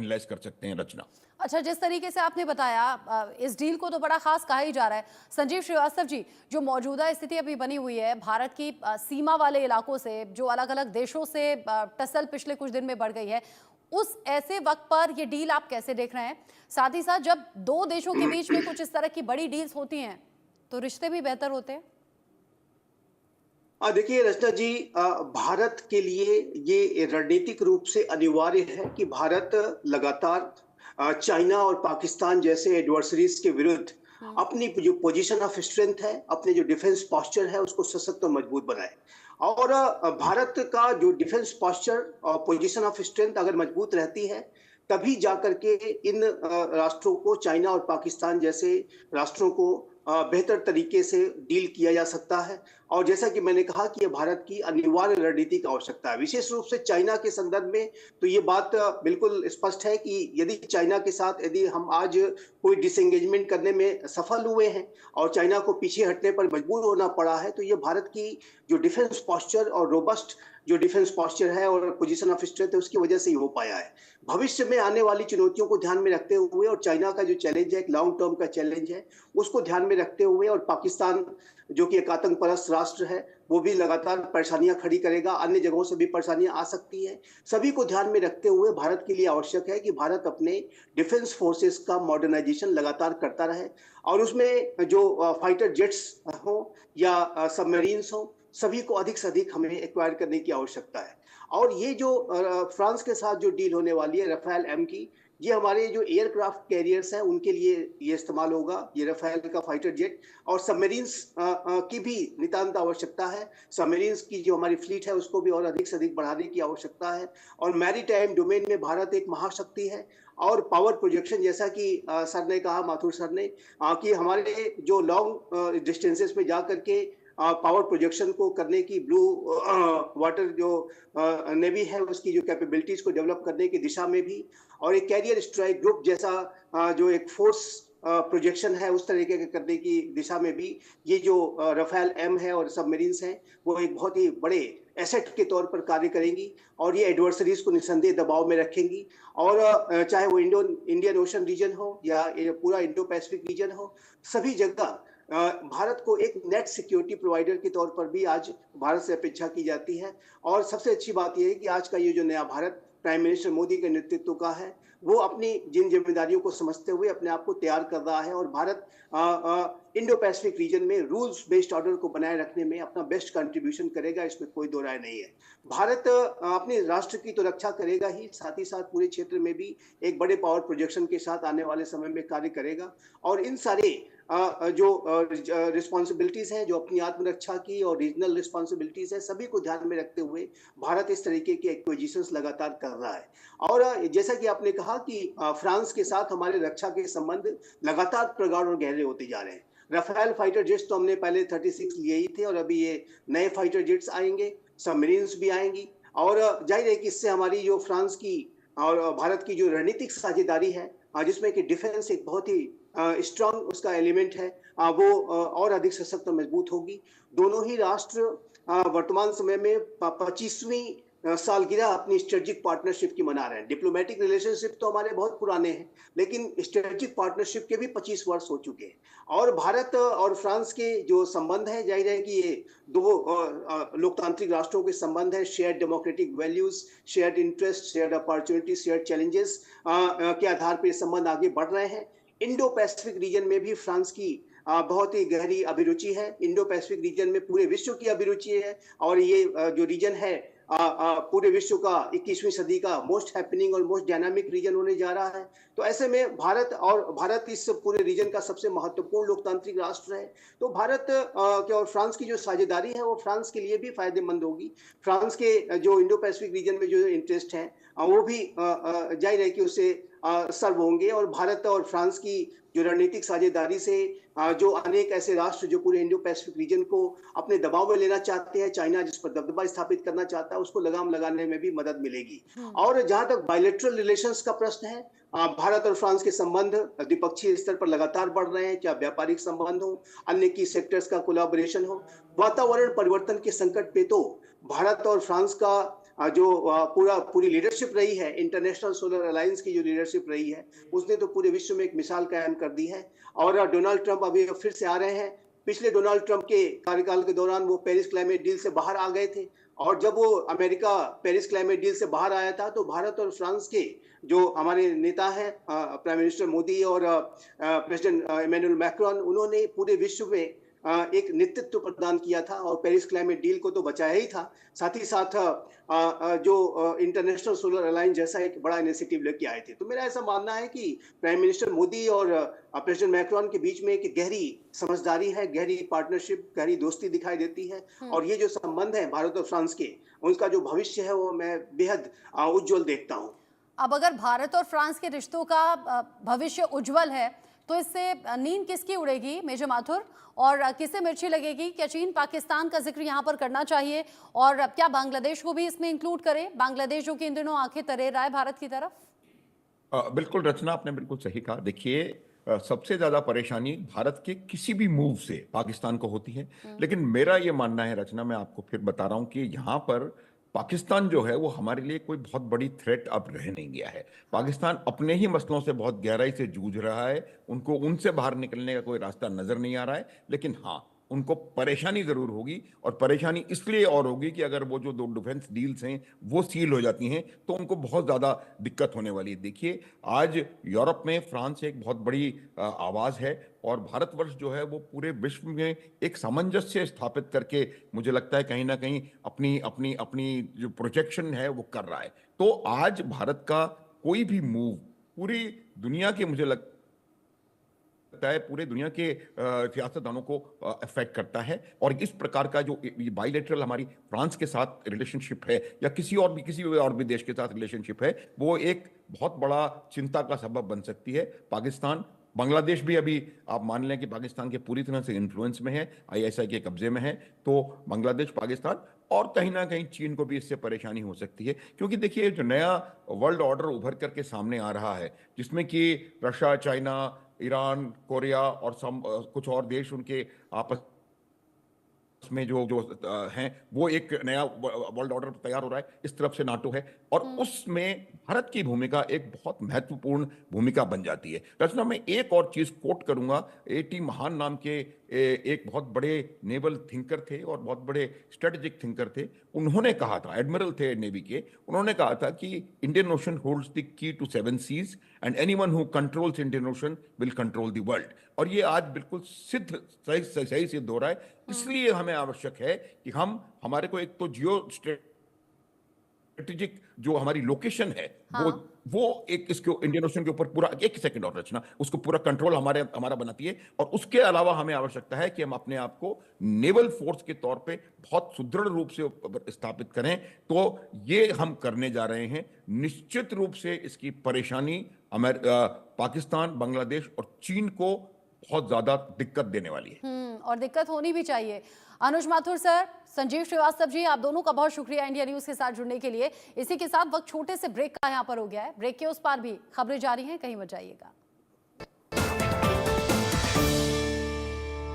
Analyse कर सकते हैं रचना। अच्छा, जिस तरीके से आपने बताया, इस डील को तो बड़ा खास कहा ही जा रहा है। संजीव श्रीवास्तव जी, जो मौजूदा स्थिति अभी बनी हुई है भारत की सीमा वाले इलाकों से, जो अलग अलग देशों से टसल पिछले कुछ दिन में बढ़ गई है, उस ऐसे वक्त पर ये डील आप कैसे देख रहे हैं? साथ ही साथ जब दो देशों के बीच में कुछ इस तरह की बड़ी डील्स होती हैं तो रिश्ते भी बेहतर होते हैं। देखिए रचना जी, भारत के लिए ये रणनीतिक रूप से अनिवार्य है कि भारत लगातार चाइना और पाकिस्तान जैसे एडवर्सरीज के विरुद्ध अपनी जो पोजीशन ऑफ स्ट्रेंथ है, अपने जो डिफेंस पोस्चर है, उसको सशक्त और मजबूत बनाए। और भारत का जो डिफेंस पोस्चर और पोजीशन ऑफ स्ट्रेंथ अगर मजबूत रहती है, तभी जाकर के इन राष्ट्रों को, चाइना और पाकिस्तान जैसे राष्ट्रों को बेहतर तरीके से डील किया जा सकता है। और जैसा कि मैंने कहा कि ये भारत की अनिवार्य रणनीतिक आवश्यकता है, विशेष रूप से चाइना के संदर्भ में। तो ये बात बिल्कुल स्पष्ट है कि यदि चाइना के साथ यदि हम आज कोई डिसएंगेजमेंट करने में सफल हुए हैं और चाइना को पीछे हटने पर मजबूर होना पड़ा है, तो ये भारत की जो डिफेंस पोस्चर और रोबस्ट जो डिफेंस पोस्चर है और पोजीशन ऑफ स्ट्रेंथ है, उसकी वजह से ही हो पाया है। भविष्य में आने वाली चुनौतियों को ध्यान में रखते हुए और चाइना का जो चैलेंज है, एक लॉन्ग टर्म का चैलेंज है, उसको ध्यान में रखते हुए, और पाकिस्तान जो कि एक आतंकपरस्त राष्ट्र है, वो भी लगातार परेशानियां खड़ी करेगा, अन्य जगहों से भी परेशानियां आ सकती हैं। सभी को ध्यान में रखते हुए भारत के लिए आवश्यक है कि भारत अपने डिफेंस फोर्सेस का मॉडर्नाइजेशन लगातार करता रहे, और उसमें जो फाइटर जेट्स हो या सबमरीन्स हो, सभी को अधिक से अधिक हमें एक्वायर करने की आवश्यकता है। और ये जो फ्रांस के साथ जो डील होने वाली है रफेल एम की, ये हमारे जो एयरक्राफ्ट कैरियर्स हैं उनके लिए ये इस्तेमाल होगा, ये रफेल का फाइटर जेट। और सबमरीन्स की भी नितांत आवश्यकता है। सबमरीन्स की जो हमारी फ्लीट है उसको भी और अधिक से अधिक बढ़ाने की आवश्यकता है। और मैरीटाइम डोमेन में भारत एक महाशक्ति है। और पावर प्रोजेक्शन, जैसा कि सर ने कहा, माथुर सर ने, कि हमारे जो लॉन्ग डिस्टेंसेस में जा करके पावर प्रोजेक्शन को करने की, ब्लू वाटर जो नेवी है उसकी जो कैपेबिलिटीज को डेवलप करने की दिशा में भी, और एक कैरियर स्ट्राइक ग्रुप जैसा जो एक फोर्स प्रोजेक्शन है उस तरीके के करने की दिशा में भी, ये जो रफेल एम है और सबमरीन्स हैं, वो एक बहुत ही बड़े एसेट के तौर पर कार्य करेंगी। और ये एडवर्सरीज को निसंदेह दबाव में रखेंगी। और चाहे वो इंडियन ओशन रीजन हो या पूरा इंडो पैसिफिक रीजन हो, सभी जगह भारत को एक नेट सिक्योरिटी प्रोवाइडर के तौर पर भी आज भारत से अपेक्षा की जाती है। और सबसे अच्छी बात यह है कि आज का ये जो नया भारत प्राइम मिनिस्टर मोदी के नेतृत्व का है, वो अपनी जिन जिम्मेदारियों को समझते हुए अपने आप को तैयार कर रहा है, और भारत इंडो पैसिफिक रीजन में रूल्स बेस्ड ऑर्डर को बनाए रखने में अपना बेस्ट कंट्रीब्यूशन करेगा, इसमें कोई दो राय नहीं है। भारत अपने राष्ट्र की तो रक्षा करेगा ही, साथ ही साथ पूरे क्षेत्र में भी एक बड़े पावर प्रोजेक्शन के साथ आने वाले समय में कार्य करेगा। और इन सारे जो रिस्पॉन्सिबिलिटीज हैं, जो अपनी आत्मरक्षा की और रीजनल रिस्पॉन्सिबिलिटीज है, सभी को ध्यान में रखते हुए भारत इस तरीके के एक्विजिशंस लगातार कर रहा है। और जैसा कि आपने कहा कि फ्रांस के साथ हमारे रक्षा के संबंध लगातार प्रगाढ़ और गहरे होते जा रहे हैं। रफेल फाइटर जेट्स तो हमने पहले 36 लिए ही थे, और अभी ये नए फाइटर जेट्स आएंगे, सबमरीन्स भी आएंगी। और जाहिर है कि इससे हमारी जो फ्रांस की और भारत की जो रणनीतिक साझेदारी है, जिसमें कि डिफेंस एक बहुत ही स्ट्रांग उसका एलिमेंट है, वो और अधिक सशक्त और मजबूत होगी। दोनों ही राष्ट्र वर्तमान समय में 25वीं सालगिरह अपनी स्ट्रेटेजिक पार्टनरशिप की मना रहे हैं। डिप्लोमेटिक रिलेशनशिप तो हमारे बहुत पुराने हैं, लेकिन स्ट्रेटेजिक पार्टनरशिप के भी 25 वर्ष हो चुके हैं। और भारत और फ्रांस के जो संबंध है, जाहिर है कि ये दो लोकतांत्रिक राष्ट्रों के संबंध है। Shared democratic values, shared interest, shared opportunity, shared challenges के आधार पर संबंध आगे बढ़ रहे हैं। इंडो पैसिफिक रीजन में भी फ्रांस की बहुत ही गहरी अभिरुचि है। इंडो पैसिफिक रीजन में पूरे विश्व की अभिरुचि है, और ये जो रीजन है पूरे विश्व का 21वीं सदी का मोस्ट हैपनिंग और मोस्ट डायनामिक रीजन होने जा रहा है। तो ऐसे में भारत इस पूरे रीजन का सबसे महत्वपूर्ण लोकतांत्रिक राष्ट्र है। तो भारत और फ्रांस की जो साझेदारी है वो फ्रांस के लिए भी फायदेमंद होगी। फ्रांस के जो इंडो पैसिफिक रीजन में जो इंटरेस्ट हैं वो भी जाहिर है कि उससे सर्व होंगे। और भारत और फ्रांस की जो रणनीतिक साझेदारी से जो अनेक ऐसे राष्ट्र जो पूरे इंडो पैसिफिक रीजन को अपने दबाव में लेना चाहते हैं, चाइना जिस पर दबदबा स्थापित करना चाहता है, उसको लगाम लगाने में भी मदद मिलेगी। और जहां तक बायलैटरल रिलेशंस का प्रश्न है, भारत और फ्रांस के संबंध द्विपक्षीय स्तर पर लगातार बढ़ रहे हैं, चाहे व्यापारिक संबंध हो, अन्य की सेक्टर्स का कोलैबोरेशन हो। वातावरण परिवर्तन के संकट पे तो भारत और फ्रांस का जो पूरी लीडरशिप रही है, इंटरनेशनल सोलर अलायंस की जो लीडरशिप रही है, उसने तो पूरे विश्व में एक मिसाल कायम कर दी है। और डोनाल्ड ट्रंप अभी फिर से आ रहे हैं। पिछले डोनाल्ड ट्रंप के कार्यकाल के दौरान वो पेरिस क्लाइमेट डील से बाहर आ गए थे, और जब वो अमेरिका पेरिस क्लाइमेट डील से बाहर आया था, तो भारत और फ्रांस के जो हमारे नेता हैं, प्राइम मिनिस्टर मोदी और प्रेसिडेंट इमैनुअल मैक्रोन, उन्होंने पूरे विश्व में एक नेतृत्व प्रदान किया था और पेरिस क्लाइमेट डील को तो बचाया ही था, साथ ही साथ जो इंटरनेशनल सोलर अलायंस जैसा एक बड़ा इनिशिएटिव लेके आए थे। तो मेरा ऐसा मानना है कि प्राइम मिनिस्टर मोदी और प्रेसिडेंट मैक्रोन के बीच में एक गहरी समझदारी है, गहरी पार्टनरशिप, गहरी दोस्ती दिखाई देती है। और ये जो संबंध है भारत और फ्रांस के, उनका जो भविष्य है वो मैं बेहद उज्जवल देखता हूँ। अब अगर भारत और फ्रांस के रिश्तों का भविष्य उज्जवल है, तो इससे नींद किसकी उड़ेगी मेजर माथुर, और किसे मिर्ची लगेगी? क्या चीन पाकिस्तान का जिक्र यहाँ पर करना चाहिए, और क्या बांग्लादेश को भी इसमें इंक्लूड करें? बांग्लादेश जो कि इन दिनों आंखें तरे रहा है भारत की तरफ। बिल्कुल रचना, आपने बिल्कुल सही कहा। देखिए, सबसे ज्यादा परेशानी भारत के किसी भी मूव से पाकिस्तान को होती है, लेकिन मेरा ये मानना है रचना, मैं आपको फिर बता रहा हूं कि यहाँ पर पाकिस्तान जो है वो हमारे लिए कोई बहुत बड़ी थ्रेट अब रह नहीं गया है। पाकिस्तान अपने ही मसलों से बहुत गहराई से जूझ रहा है, उनको उनसे बाहर निकलने का कोई रास्ता नजर नहीं आ रहा है। लेकिन हाँ, उनको परेशानी जरूर होगी, और परेशानी इसलिए और होगी कि अगर वो जो 2 डिफेंस डील्स हैं वो सील हो जाती हैं, तो उनको बहुत ज्यादा दिक्कत होने वाली है। देखिए, आज यूरोप में फ्रांस एक बहुत बड़ी आवाज है, और भारतवर्ष जो है वो पूरे विश्व में एक सामंजस्य स्थापित करके, मुझे लगता है कहीं ना कहीं अपनी अपनी अपनी जो प्रोजेक्शन है वो कर रहा है। तो आज भारत का कोई भी मूव पूरी दुनिया के, मुझे लगता है पूरे दुनिया के सियासतदानों को अफेक्ट करता है। और इस प्रकार का जो बाइलेटरल हमारी फ्रांस के साथ रिलेशनशिप है, या किसी और भी देश के साथ रिलेशनशिप है, वो एक बहुत बड़ा चिंता का सबब बन सकती है। पाकिस्तान, बांग्लादेश भी अभी आप मान लें कि पाकिस्तान के पूरी तरह से इन्फ्लुएंस में है, आईएसआई के कब्जे में है। तो बांग्लादेश, पाकिस्तान और कहीं ना कहीं चीन को भी इससे परेशानी हो सकती है, क्योंकि देखिए जो नया वर्ल्ड ऑर्डर उभर करके सामने आ रहा है, जिसमें कि रशिया, चाइना, ईरान, कोरिया और कुछ और देश उनके आपस में जो जो हैं, वो एक नया वर्ल्ड ऑर्डर तैयार हो रहा है। इस तरफ से नाटो है, और उसमें भारत की भूमिका एक बहुत महत्वपूर्ण भूमिका बन जाती है। रचना, मैं एक और चीज कोट करूंगा। एटी महान नाम के एक बहुत बड़े नेवल थिंकर थे और बहुत बड़े स्ट्रेटेजिक थिंकर थे। उन्होंने कहा था, एडमिरल थे नेवी के, उन्होंने कहा था कि Indian Ocean holds the key to 7 seas and anyone who controls Indian Ocean will control the world. और ये आज बिल्कुल सही सिद्ध हो रहा है। इसलिए हमें आवश्यक है कि हम, हमारे को एक तो जियो स्ट्रेटेजिक जो हमारी लोकेशन है, वो एक इसके इंडियन ओशन के ऊपर पूरा, एक सेकंड और रचना, उसको पूरा कंट्रोल हमारा बनाती है। और उसके अलावा हमें आवश्यकता है कि हम अपने आप को नेवल फोर्स के तौर पे बहुत सुदृढ़ रूप से स्थापित करें। तो ये हम करने जा रहे हैं। निश्चित रूप से इसकी परेशानी पाकिस्तान, बांग्लादेश और चीन को बहुत ज्यादा दिक्कत देने वाली है। और दिक्कत होनी भी चाहिए। अनुज माथुर सर, संजीव श्रीवास्तव जी, आप दोनों का बहुत शुक्रिया इंडिया न्यूज के साथ जुड़ने के लिए। इसी के साथ वक्त छोटे से ब्रेक का यहाँ पर हो गया है। ब्रेक के उस पार भी खबरें जारी हैं, कहीं मत जाइएगा।